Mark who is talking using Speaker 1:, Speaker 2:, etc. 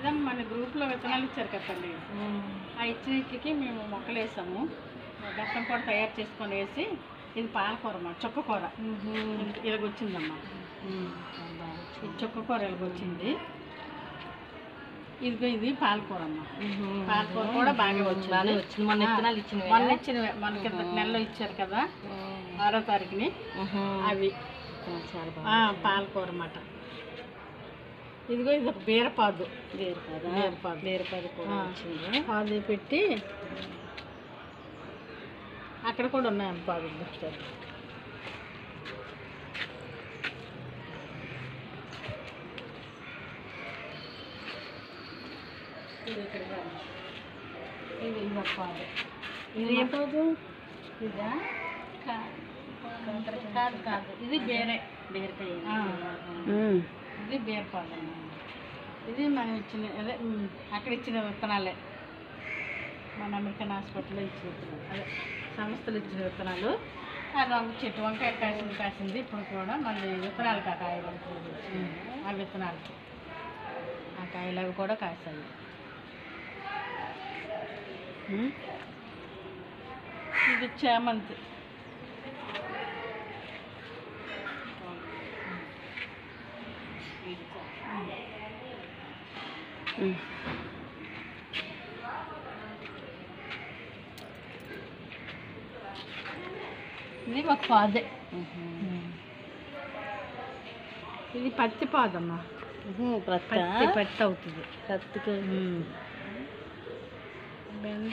Speaker 1: అదే మన గ్రూప్లో విత్తనాలు ఇచ్చారు కదండి, ఆ ఇచ్చినకి మేము మొక్కలు వేసాము. గట్టం కూడా తయారు చేసుకొని వేసి, ఇది పాలకూర అమ్మా, చుక్కకూర ఇలాగొచ్చిందమ్మా. ఇది చుక్కకూర ఇలాగొచ్చింది. ఇది పాలకూర అమ్మ. పాలకూర కూడా బాగా వచ్చింది. మొన్న విత్తనాలు ఇచ్చినవి మనకి నెలలో ఇచ్చారు కదా 6వ తారీఖుని, అవి పాలకూర అన్నమాట. ఇదిగో ఇది బీరపాదు కూడా వచ్చింది. పాదు పెట్టి అక్కడ కూడా ఉన్నాయమ్మ పాదు. ఇది పాదు. ఇది ఏం పాదు? ఇదా? కాదు, ఇది బీరకాయ. ఇది బీరపాదు అన్న. ఇది మనం ఇచ్చిన అదే అక్కడ ఇచ్చిన విత్తనాలే, మన అమెరికన్ హాస్పిటల్లో ఇచ్చిన విత్తనాలు, అదే సంస్థలు ఇచ్చిన విత్తనాలు. అది చెట్టు వంకాయ కాసింది. ఇప్పుడు కూడా మళ్ళీ విత్తనాలు కాయలు ఆ విత్తనాలకి ఆ కాయలు అవి కూడా కాసాయి. ఇది చామంతి. ఇది ఒక పాదే. ఇది పత్తి పాదమ్మా. పత్తి అవుతుంది. పత్తికి బెండ